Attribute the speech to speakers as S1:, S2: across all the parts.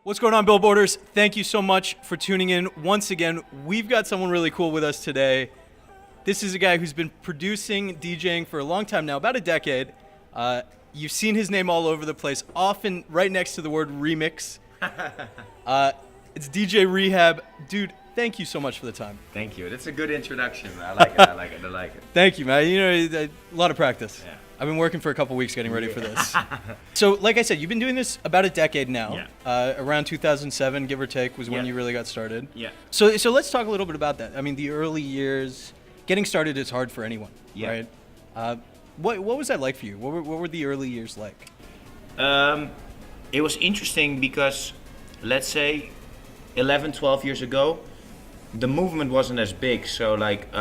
S1: What's going on, Billboarders? Thank you so much for tuning in. Once again, we've got someone really cool with us today. This is a guy who's been producing, DJing for a long time now, about a decade. You've seen his name all over the place, often right next to the word remix. It's DJ R3hab. Dude, thank you so much for the time.
S2: Thank you. That's a good introduction. I like it. I like it. I like it.
S1: Thank you, man. You know, a lot of practice.
S2: Yeah.
S1: I've been working for a couple weeks getting ready for this. So, like I said, you've been doing this about a decade now.
S2: Yeah.
S1: Around 2007, give or take, was when
S2: Yeah.
S1: you really got started.
S2: Yeah.
S1: So let's talk a little bit about that. I mean, the early years, getting started is hard for anyone,
S2: Yeah.
S1: right? What was that like for you? What were the early years like?
S2: It was interesting because, let's say, 11, 12 years ago, the movement wasn't as big. So, like,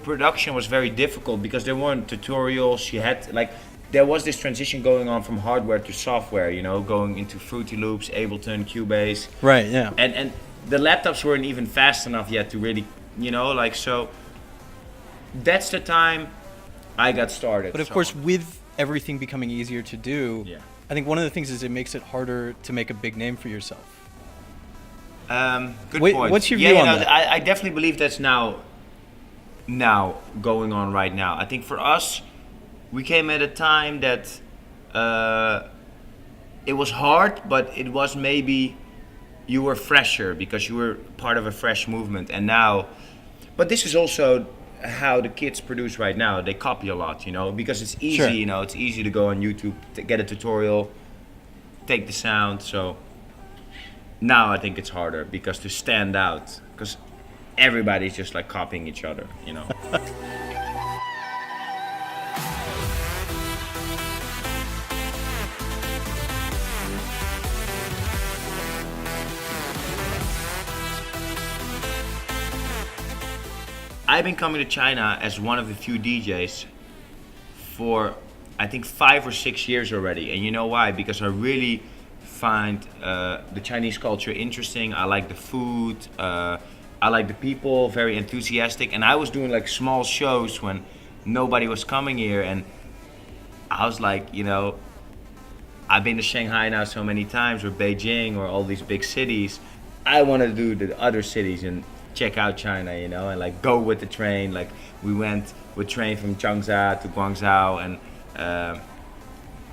S2: production was very difficult because there weren't tutorials. You had, like, there was this transition going on from hardware to software, you know, going into Fruity Loops, Ableton, Cubase.
S1: Right, yeah.
S2: And the laptops weren't even fast enough yet to really, you know, like, so that's the time I got started.
S1: But of course, with everything becoming easier to do,
S2: Yeah.
S1: I think one of the things is it makes it harder to make a big name for yourself.
S2: Good
S1: Wait,
S2: point.
S1: what's your view on that?
S2: I definitely believe that's now going on right now. I think for us, we came at a time that it was hard, but it was maybe you were fresher because you were part of a fresh movement. And now, but this is also how the kids produce right now. They copy a lot, you know, because it's easy.
S1: Sure.
S2: You know, it's easy to go on YouTube, to get a tutorial, take the sound. So now I think it's harder because to stand out, because everybody's just like copying each other, you know. I've been coming to China as one of the few DJs for I think 5 or 6 years already, and you know why? Because I really find the Chinese culture interesting. I like the food. I like the people, very enthusiastic. And I was doing like small shows when nobody was coming here, and I was like, you know, I've been to Shanghai now so many times, or Beijing, or all these big cities. I want to do the other cities and check out China, you know, and like go with the train. Like we went with train from Changsha to Guangzhou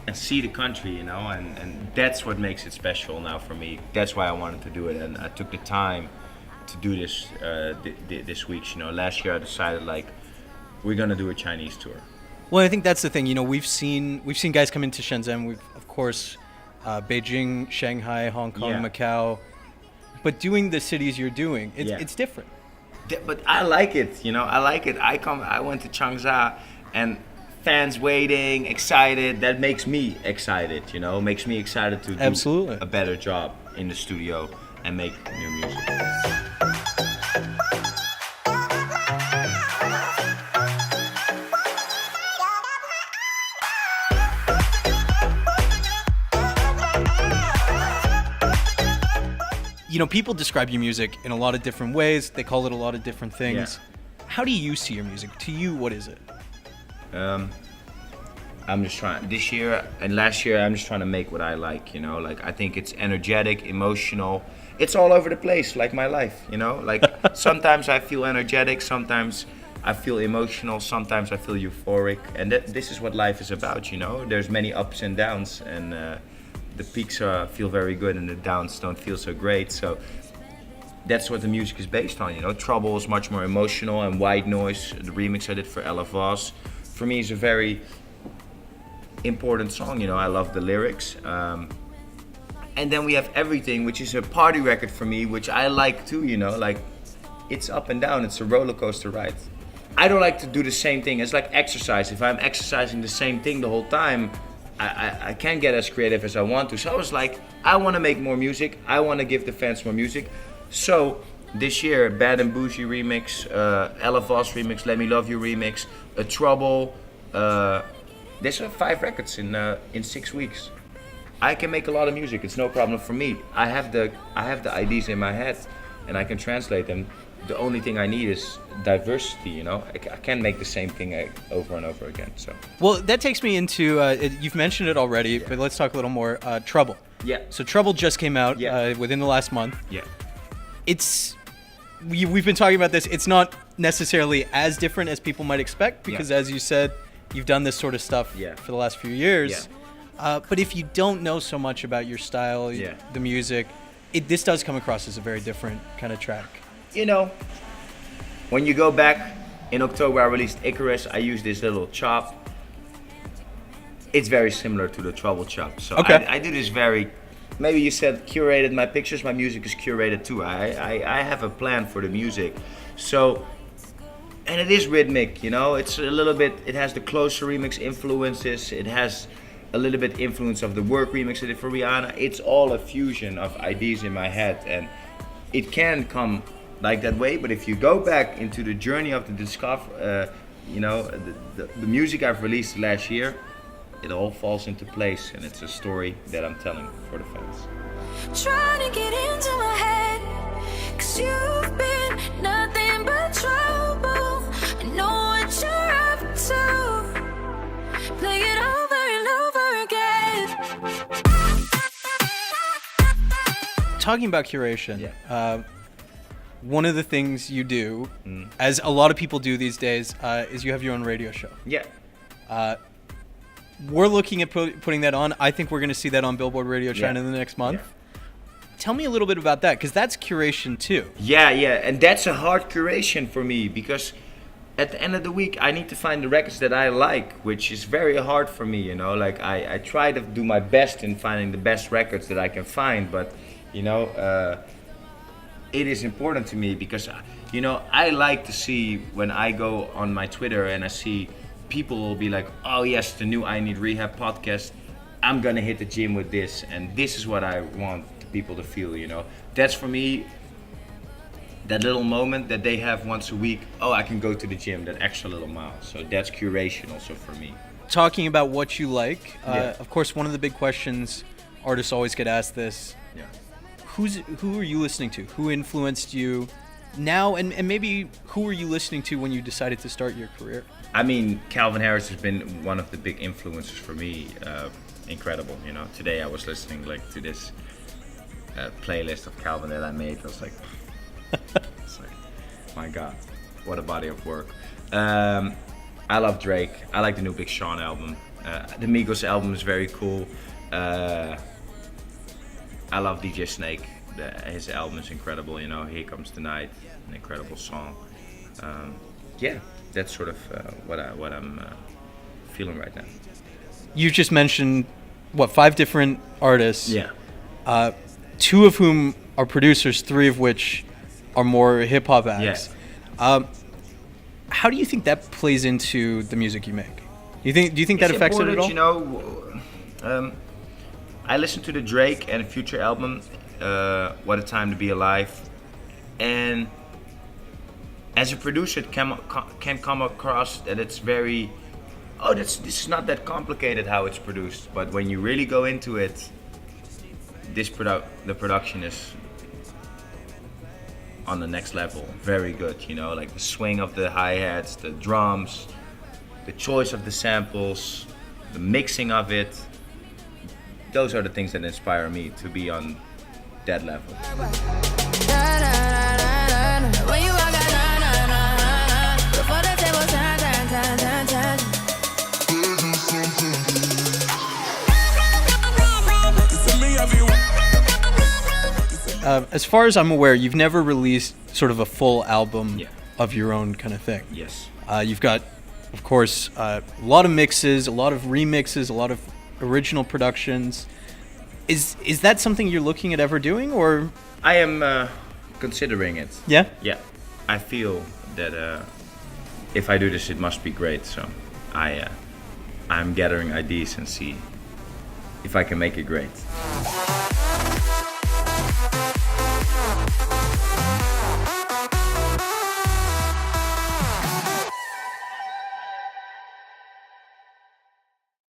S2: and see the country, you know, and that's what makes it special now for me. That's why I wanted to do it, and I took the time to do this this week. You know, last year I decided like we're gonna do a Chinese tour.
S1: Well, I think that's the thing. You know, we've seen guys come into Shenzhen. We've, of course, Beijing, Shanghai, Hong Kong,
S2: Yeah.
S1: Macau. But doing the cities you're doing, it's different.
S2: But I like it, you know. I like it. I went to Changsha, and fans waiting, excited. That makes me excited, you know. Makes me excited to do
S1: Absolutely.
S2: a better job in the studio and make new music.
S1: You know, people describe your music in a lot of different ways. They call it a lot of different things.
S2: Yeah.
S1: How do you see your music? To you, what is it?
S2: I'm just trying, this year and last year, I'm just trying to make what I like, you know, like I think it's energetic, emotional. It's all over the place, like my life, you know, like sometimes I feel energetic, sometimes I feel emotional, sometimes I feel euphoric. And this is what life is about, you know. There's many ups and downs, and the peaks feel very good and the downs don't feel so great. So that's what the music is based on, you know. Trouble is much more emotional, and White Noise, the remix I did for Ella Voss, for me is a very important song, you know. I love the lyrics. And then we have Everything, which is a party record for me, which I like too, you know. Like, it's up and down, it's a roller coaster ride. I don't like to do the same thing. It's like exercise. If I'm exercising the same thing the whole time, I can't get as creative as I want to. So I was like, I want to make more music. I want to give the fans more music. So this year, Bad and Bougie remix, Ella Voss remix, Let Me Love You remix, A Trouble. There's 5 records in 6 weeks. I can make a lot of music. It's no problem for me. I have the ideas in my head, and I can translate them. The only thing I need is diversity, you know. I can't make the same thing over and over again. So.
S1: Well, that takes me into you've mentioned it already, but let's talk a little more. Trouble.
S2: Yeah.
S1: So Trouble just came out within the last month.
S2: Yeah.
S1: We've been talking about this. It's not necessarily as different as people might expect because, as you said, you've done this sort of stuff for the last few years. Yeah. But if you don't know so much about your style, the music, this does come across as a very different kind of track.
S2: You know, when you go back in October, I released Icarus. I used this little chop. It's very similar to the Trouble chop. So I do this very, maybe you said curated my pictures. My music is curated too. I have a plan for the music. So, and it is rhythmic, you know. It's a little bit, it has the Closer remix influences. It has a little bit influence of the Work remix I did for Rihanna. It's all a fusion of ideas in my head, and it can come like that way. But if you go back into the journey of the you know, the music I've released last year, it all falls into place, and it's a story that I'm telling for the fans.
S3: Trying to get into my head, 'cause you've been nothing but trouble. I know what you're up to. Play it over and over again.
S1: Talking about curation, one of the things you do, as a lot of people do these days, is you have your own radio show.
S2: Yeah.
S1: We're looking at putting that on. I think we're going to see that on Billboard Radio China in the next month. Yeah. Tell me a little bit about that, because that's curation too.
S2: Yeah, and that's a hard curation for me, because at the end of the week, I need to find the records that I like, which is very hard for me, you know. Like, I try to do my best in finding the best records that I can find, but, you know, it is important to me because, you know, I like to see when I go on my Twitter and I see people will be like, oh yes, the new I Need Rehab podcast, I'm gonna hit the gym with this, and this is what I want people to feel, you know. That's for me, that little moment that they have once a week, oh, I can go to the gym, that extra little mile. So that's curation also for me.
S1: Talking about what you like, of course, one of the big questions artists always get asked this, who are you listening to? Who influenced you now, and maybe who were you listening to when you decided to start your career?
S2: I mean, Calvin Harris has been one of the big influences for me. Incredible, you know. Today I was listening to this playlist of Calvin that I made. I was like, it's like, my God, what a body of work. I love Drake. I like the new Big Sean album. The Migos album is very cool. I love DJ Snake. His album is incredible, you know. Here Comes the Night, an incredible song. That's sort of what I'm feeling right now.
S1: You just mentioned, 5 different artists?
S2: Yeah.
S1: 2 of whom are producers, 3 of which are more hip-hop acts.
S2: Yeah.
S1: How do you think that plays into the music you make? Do you think that affects it at all?
S2: You know, I listened to the Drake and Future album, What a Time to Be Alive, and as a producer, it can come across that it's very, this is not that complicated how it's produced. But when you really go into it, the production is on the next level, very good. You know, like the swing of the hi-hats, the drums, the choice of the samples, the mixing of it. Those are the things that inspire me to be on that level.
S1: As far as I'm aware, you've never released sort of a full album of your own kind of thing.
S2: Yes.
S1: You've got, of course, a lot of mixes, a lot of remixes, a lot of original productions. Is that something you're looking at ever doing, or?
S2: I am considering it.
S1: Yeah?
S2: Yeah. I feel that if I do this, it must be great. So I'm gathering ideas and see if I can make it great.